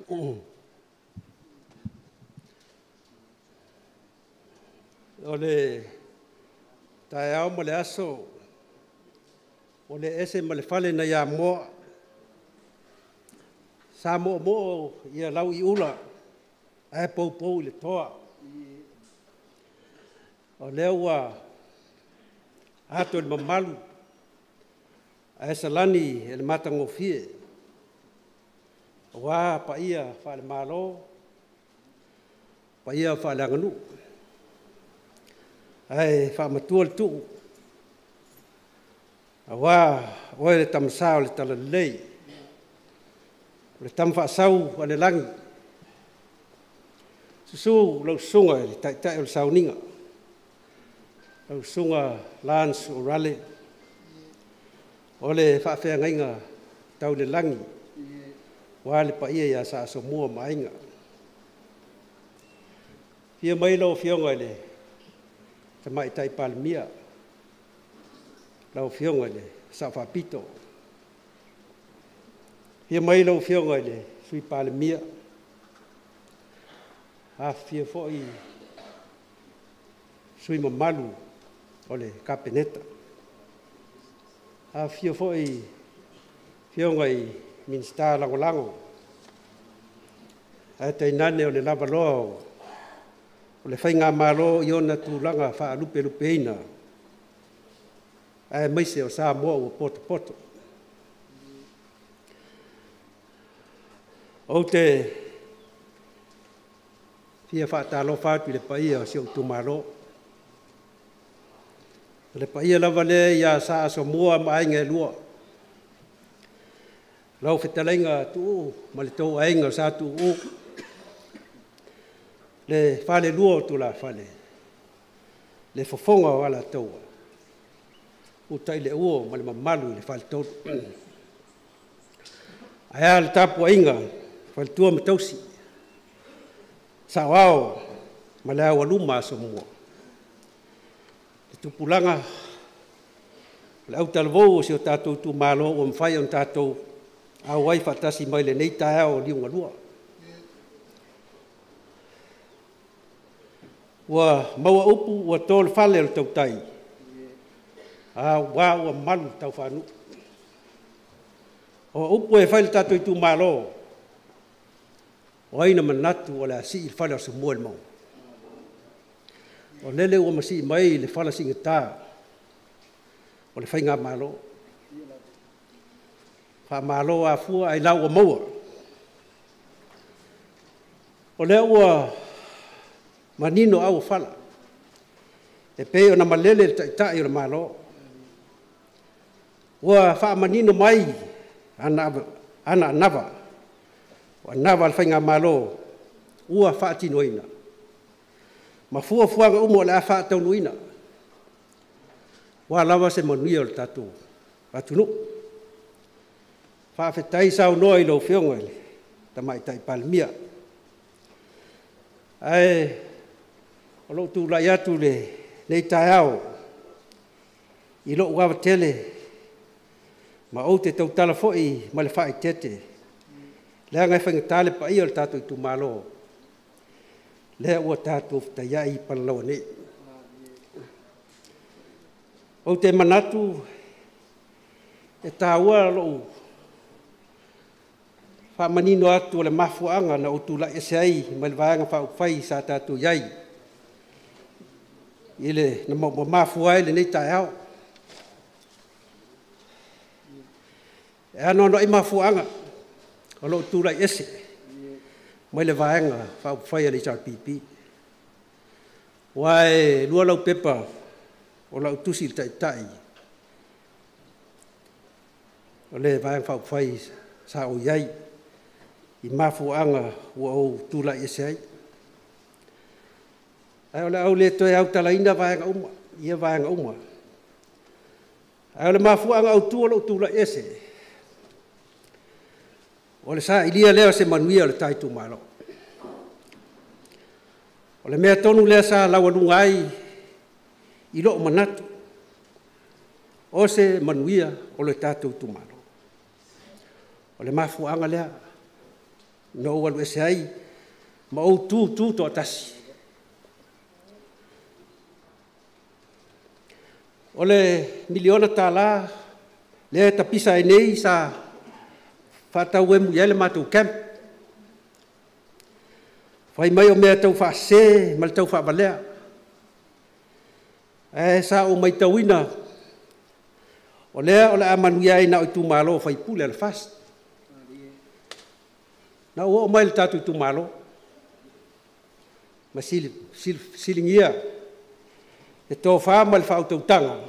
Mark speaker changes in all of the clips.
Speaker 1: Ole tae au mo le aso ole ese mo le fale na ia mo sa mo ia lau I ula ai pou le toa o le ua ato le mamalu ai salani ele matangofie wa pa ia fa le malo pa ia fa le nganu ai fa matua le tu wa o le tamsao le tala lei le tamfa sau o le langi susu lo sunga le tai o le sauninga lo sunga lans o rale o le fa fe ngainga tau le langi wa le pa ia sa so mua mainga fia mai lo fionga le te mai tai palmia lau fionga le sa fa pito fia mai lo fionga le sui palmia a fia foi sui mamalu ole kapeneta a fia foi fionga I minsta lango a te nane o le lava loa o le whainga malo I ona tūlanga wha lupe ina a maise o sa moa o poto o te fia wha talo whatu le paia o si o tumalo le paia lava le ia sa aso moa ma ainga lua lau whetalainga tu ma le tau ainga sa tu le fale lua tu la fale le fofonga wala tau o tai le uo ma le mamalu le fale tau aya le tapu ainga fale tua matausi sa wao ma le awa luma so mua le tupulanga le au talvou si o tatou tu malo o mwhai on tatou a wai fatasi mai le nei tae o liunga lua. Wa maua upu wa tol fale o tau tai. A wa ua malu tau whanu. O upu e whaile tato I tu malo. O aina manatu o le asi I fale o se mua le mau. O lele ua masi mai le fala singa tā. O le whainga malo. Fa malo a fua ai lau o maua. O lea ua manino au fala. E pe o na malele le taitai o le malo. Ua fa manino mai ana nava. O nava al whainga malo. Ua fa atinoina. Ma fua fuanga umo le a fa ataunuina. Ua lawa se manuia o le tatu. Atunu. Whawhetai sau noa I lo whionga le, ta mai tai palmia. Ai, o lo tu lai atu le, nei tai au, I lo wawa tele, ma o te tau tala foi, ma le whae tete. Lea ngai whainga tale pa ia le tato I tu malo. Lea ua tato whtaiai palaua ne. O te manatu, e tāua lo fa manino atu le mafuanga na o tula esai mal vaanga fa fai sa tatu yai ile na mo mafuai le nei tae ano no I mafuanga o lo tula ese mal le vaanga fa fai le char pipi wai lua lau pepa o lau tusi tai o le vaanga fa fai sa o yai I mafuanga ua o tula esai. Ai ole au le toi au talaina vaenga uma, ia vaenga uma. Ai ole mafuanga au tula ese. Ole sa ilia leo se manuia le taitu malo. Ole mea tonu lea sa lawanunga ai I lo manatu. O se manuia o le tatu tu malo. O le mafuanga lea no walu ese ai ma o tu to tasi ole miliona tala le tapisa nei sa fata we mu yele matu camp fai mai o me tau fa se mal tau fa balea sa o mai tauina ole amanu ia ina o tu malo fai pule al fast na o mai tatu tu malo ma silingia e to fa mal fa tu tanga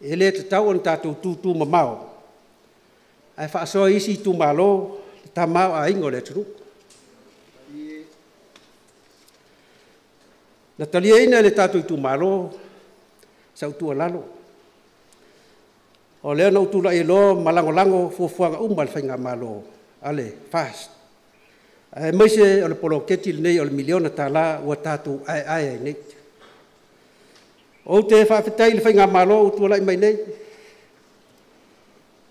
Speaker 1: ele te tau on tatu tu mamao ai fa so isi tu malo ta mau a ingole tu na talia ina le tatu tu malo sa tu lalo o le no tu la ilo malango fuanga umbal fainga malo ale fast ai mai se o le polo ketil nei o le miliona tala o tatu ai nei o te fa fetai le fainga malo tu la mai nei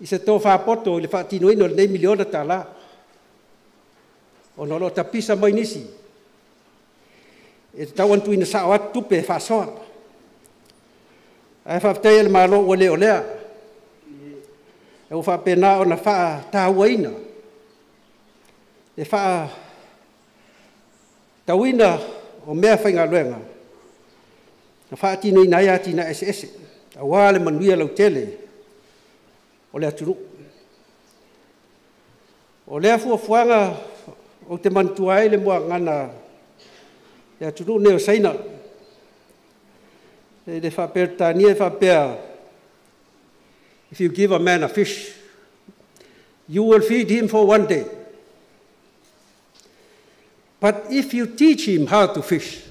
Speaker 1: i se to fa poto le fa tino ino nei miliona tala o no lo tapisa mai nisi e tau antu ina sa wat tupe fa so ai fa fetai le malo o le e o fa pena o na fa tawaina e fa tawina o mea fainga luenga na fa tino ina ia tina ss a wale manuia lau tele o le aturu o le fuafuanga o te mantua ai le mua ngana le aturu neo saina le fa pertania fa pea. If you give a man a fish, you will feed him for one day. But if you teach him how to fish,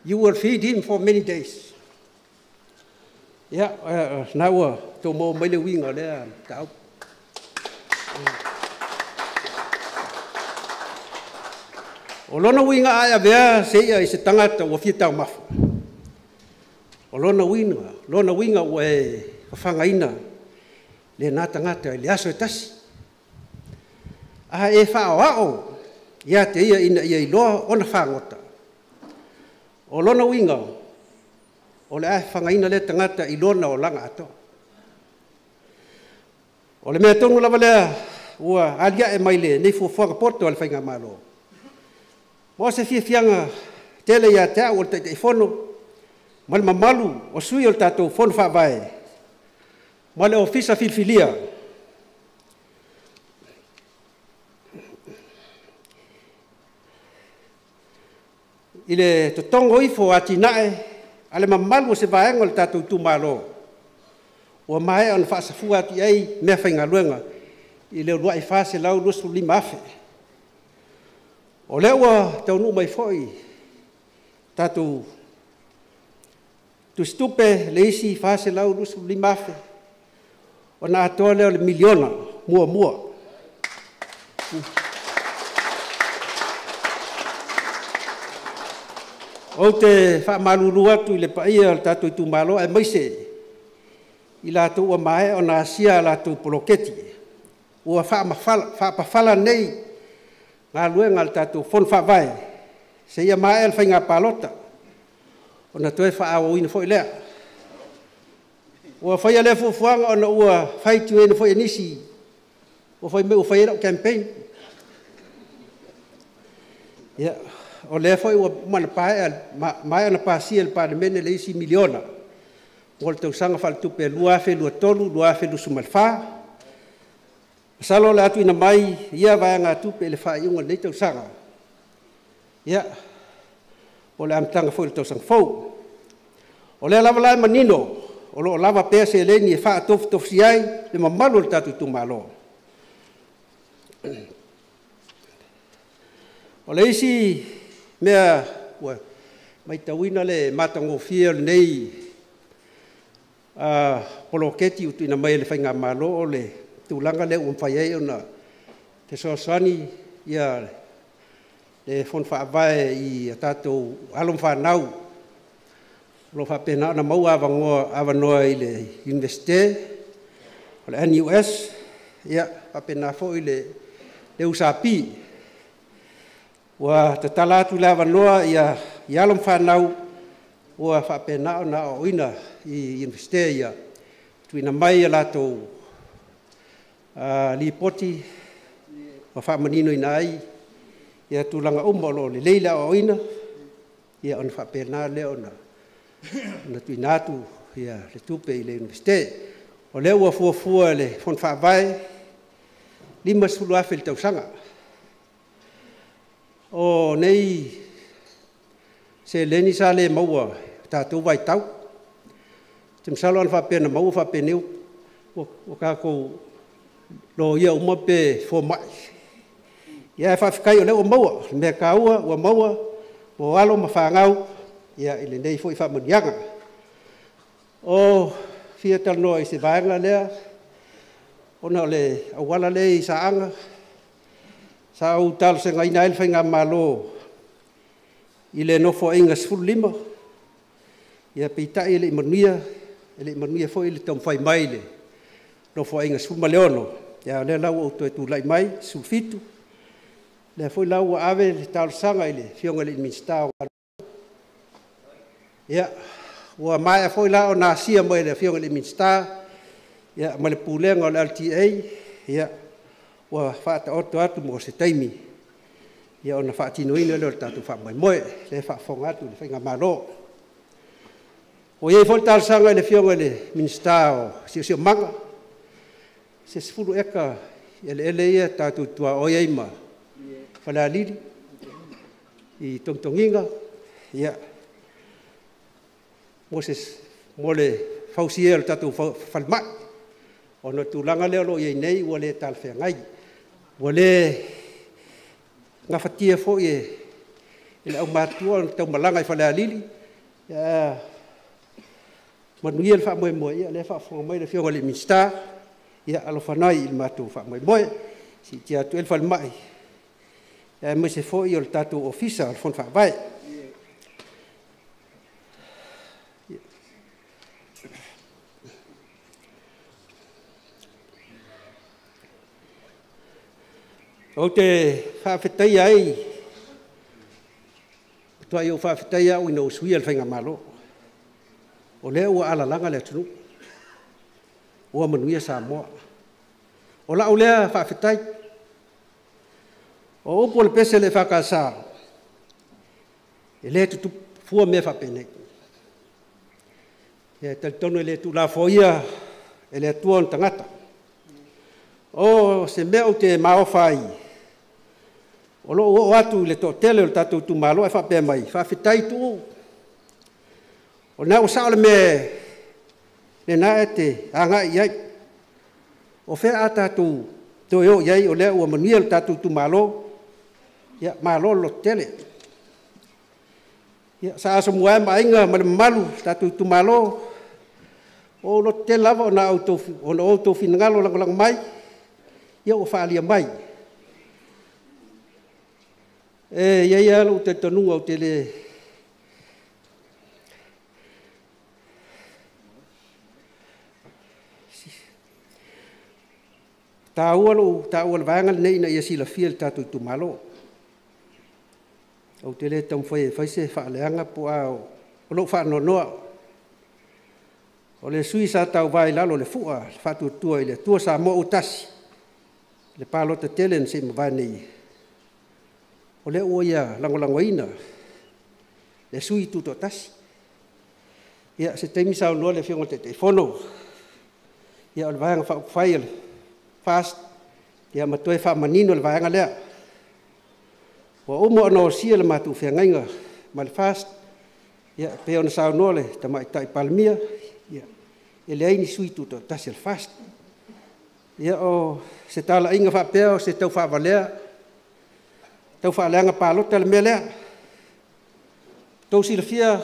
Speaker 1: you will feed him for many days. Yeah, now to mo mai le winga le tau. O lona winga ai avea seia i se tangata o fia tau mafu. O lona winga o e whangaina le nā tangata le aso e tasi. A e whaoao, ia te ia ina ia i loa o na whangota. O lona winga, o le whangaina le tangata i lona o langa ato. O le mea tonu lava lea, ua alia e mai le, nei fuafuanga poto al whainga malo. Mo se fianga tele ia te au o te whono, mal mamalu o sui o tatou whono whawae. Ma le ofisa filfilia. I le totongo ifo ati nae, ale mamalu o se vaenga o le tatou tumalo. Ua mae o na whaasafua ati ei mea whainga luenga, i leo lua i whaase lau lusu lima afe. O leo ua taunu mai foi, tatou tu stupe le isi whaase lau lusu lima afe. O na atoa leo le miliona, mua. O te whaamalulu atu i le paia o tātou i tūmalo, e maise i lātou ua mae o na asia lātou poloketi. Ua whaapawhala nei ngā luenga le tātou whon whaavai. Se ia mae al whainga pālota, o na toe whaawawina fo i lea. Ua whaia le fuafuanga o na ua whaitu e na fo i nisi, o whaia o campaign. Yeah. O le foi o mana pae mai ana pasia le parlamento le isi miliona o le tausanga fal tupe lua fe lua tolu lua fe lu sumalfa salo le atu ina mai ia vai nga tupe le fai unga le tausanga ia o le amtanga foi le tausanga fou o le lava lai manino o lo lava pese le ni fa tof siai le mamalo le tatu tu malo o le isi mea mai tauina le matangofia nei poloketi utu ina mai le whainga malo o le tūlanga le umwhai ei ona te soasani ia le whon whaavae i a tātou alum whanau lo whapena ana mau awanoa i le Universite o le NUS ia whapena fo i le le usapi wa tatala tu lava noa ia lom whanau ua whapenao na o ina i universite ia tuina mai a lato li poti wa whamanino ina ai ia tulanga umolo le leila o ina ia on whapena leo na tuina atu ia le tupe i le universite o leo ua fuafua le fon whaavai 5 afe le tausanga o nei se leni sa le maua tātou vai tau. Te msalo an whapena maua whapeneu o kako lo ia uma pe fo mai. Ia e whawhikai o leo maua, mea kaua ua maua o alo ma whangau ia ili nei fo i whamanianga. O fia tanoa i se vaenga lea ona le awala le i saanga sa au talo se ngai nail whainga malo i le nofo inga 15 ia peita i le manuia fo i le tom whai mai le nofo inga 15 leono ia le lau o tu lai mai sulfitu le fo i lau ave le talo sanga i le fionga le minstao ia ua mai fo i lau na sia mai le fionga le minstao ia ma le pulenga o le LTA ia ua whaata oto atu mo se taimi ia ona whaatinoina leo tatu whaamai moe le whaafonga atu le whainga malo o iei fo tal sanga le fionga le minsta o sio manga se sfuru eka ele ia tatu tua o iei ma whala lili i tongtonginga ia Moses mo le fausia le tatu whalmai ona tulanga leo lo iei nei ua le tal whengai ua le ngafatia fo i le au matua tau malanga i whalea lili ia manuia le whaamoe ia le whaafonga mai le fionga le minsta ia alofanai i le matu whaamoe si tia tu el whalmai ia me se fo i o le tatu ofisa le fon whaavai o te whaafetai ai, tua i o whaafetai au ina usui al whainga malo. O lea ua alalanga lea tunu. Ua manuia Samoa. O la o lea whaafetai. O upo le pese le whakasa. E lea tutu fua mea whapenei. E talitono e lea tu la foia e lea tuon tangata. O se mea o te maofai. O lo o atu le to tele o tatu tu malo e fa pe mai fa fitai tu o na o sa le me le na ete anga ia o fe ata tu to yo ia o le o manuel tatu tu malo ya malo lo tele ya sa semua mainga malu tatu tu malo o lo tele lava na auto finngalo lang mai ya o fa lia mai ia lo te tonu o te le tāua vanga nei na ia sila fiel tatu tu malo o te le tam fai se whaaleanga po a o lo whaanonoa o le sui sa tau vai lalo le fua whatu tua i le tua sa mo utasi le palota telen se mawai nei o le oia langolangoina le sui tuto tasi ia se teimi sa no le fionga te fono ia o le vanga whai fast ia matoe wha manino le vanga lea o umo no sia le matu whengainga ma le fast ia pe ona sa no le tamai tai palmia ia e le aini sui tuto tasi le fast ia o se tala inga wha peo se tau wha valea tau whaaleanga pālota le mea lea. Tau silafia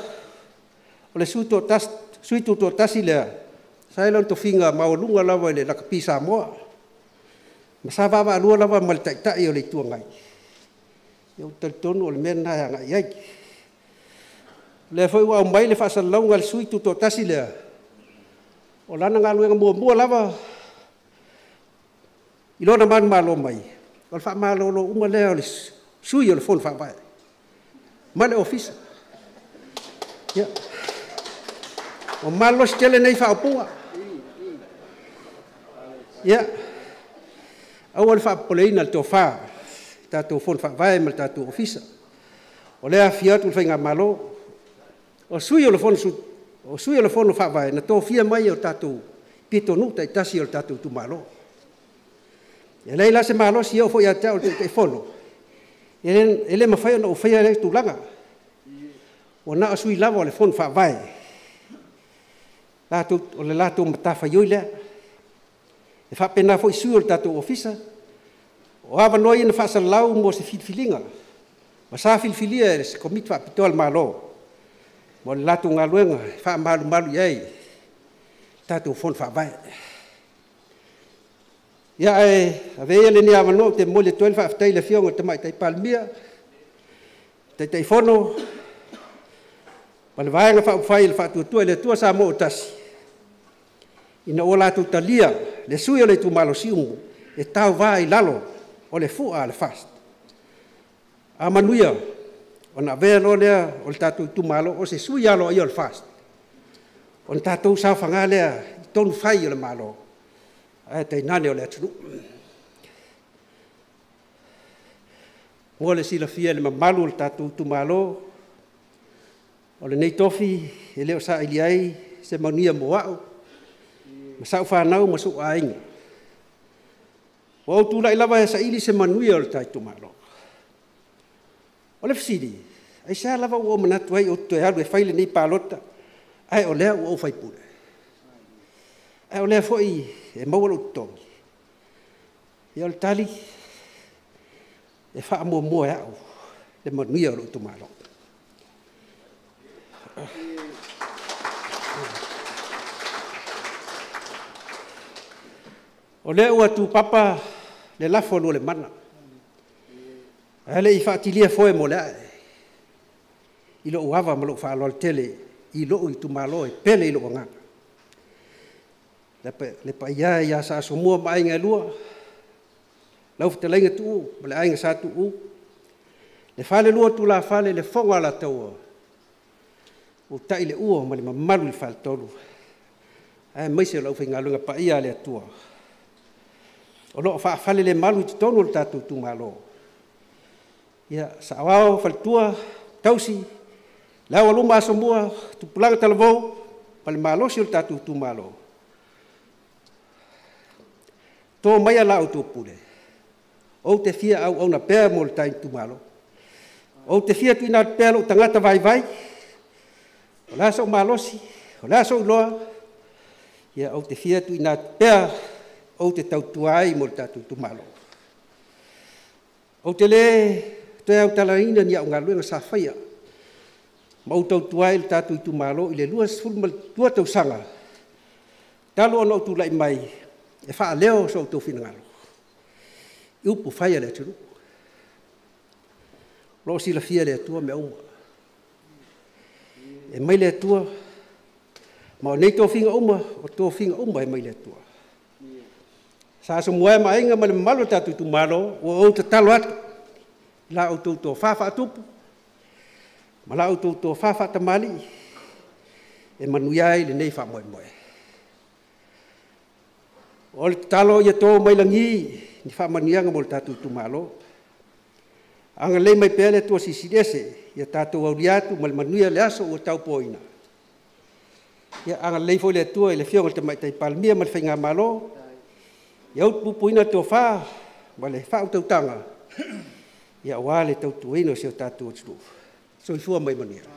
Speaker 1: o le sui tuto tasi lea. Sailan to finga maolunga lawa le lakapi Samoa. Masa wawa alua lawa ma le taitai o le tua ngai. Iau talitonu o le mea nai anga iai. Le foi wa mai le whaasalaunga le sui tuto tasi lea. O lana ngā luenga mua lawa. Ilona manu malo mai. o le whaamālolo uma lea o le sui o le fonu whaawai. Ma le ofisa. Ia. O malos tele nei whaapunga. Ia. Au le whaapoleina le tō whaa. Tātou fonu whaawai ma le tātou ofisa. O lea fia atu le whainga malo. O sui o le fonu su. O sui o le fonu whaawai. Na tō fia mai o tātou pito nuta i tasi o le tātou tu malo. Ia leila se malo si o fo ia tau te fonu. Ele mawhai ona o whaia le tūlanga. O na sui lava o le fonu whaawai. O le lātou matafa ioi lea. E whapena fo i sui o le tātou ofisa. O awa noi ina whaasalau mo se filfilinga. Ma sa filfilia e se komit whapitoa le malo. Mo le lātou ngā luenga, wha malu iei. Tātou fonu whaawai. Ia a vea le ni awano te mole 12 whaaftai le fionga te mai tai palmia. Tai fono. Pa le vaenga whaupwhai le whaatuatua le tua sa mo o tasi. Ina o lātou talia le sui o le tu malo siungu e tau vai lalo o le fua le fast. A manuia o na vea lo lea o le tātou tu malo o se sui alo i o le fast. O le tātou sa whanga lea i tonu whai o le malo. Ai te nane o le atunu. Ngole sila fia le mamalu le tātou tu malo. O le nei tofi e leo sa ili ai se maunia mo au. Masau whanau masuk ainga. O au tūla ilawa e sa ili se manuia o le tātou malo. O le fisiri, ai sa lava ua manatu ai o toe haru e whaile nei pālota. Ai o lea ua o whaipure. Ai o lea foi e maualo tongi. Ia o le tali e wha mua mua e au. Le manuia o le utumalo. O lea ua tu papa le lafo lua le mana. Ele i whaatilia foe mo lea. I lo uawa ma lo whaalo al tele. I lo i tu malo e pele i lo ngaka. Le pa ia sa asomua ma ainga lua. Lau te lainga tu ma le ainga sa tu u. Le whale lua tu la whale le fonga la taua. O tai le ua ma le mamalu i whale tolu. Ai maise lau whainga lunga pa ia le atua. O lo whale le malu i tu tonu le tatu tu malo. Ia sa awao whalitua tausi. Lau aluma asomua tu pulanga talavou. Pale malo si o le tatu tu malo. Tō mai ala au tō pule. O te fia au na pēr mo le tai tu malo. O te fia tu ina pēr o tangata vai vai. O la so malosi. O la so loa. Ia o te fia tu ina pēr o te tautuai mo le tatu tu malo. O te le te au talaina ni au ngā luenga sa whaia. Ma o tautuai le tatu tu malo i le lua sfulma tua tau sanga. Talo ono tu lai mai. E wha leo so tō whina ngalo. I upu whaia le turu. Lo sila fia le atua me uma. E mai le atua. Ma o nei tō whinga uma, o tō whinga uma e mai le atua. Sa so mua e mainga ma le malo tatu tu malo, o au te talo atu. La au tō whawha atupu. Ma la au tō whawha tamali. E manuiai le nei wha moe moe. O le talo ia tō mailangi, ni whamanianga mo le tātou tu malo. Anga lei mai pēle tō sisidese, ia tātou au liatu, ma le manuia le aso o tau poina. Ia anga lei fo le atua, le fionga te mai tai palmia, ma le whainga malo. Ia ut pupuina tō wha, ma le wha utau tanga. Ia wale tau tuino si o tātou atu. So i fua mai mania.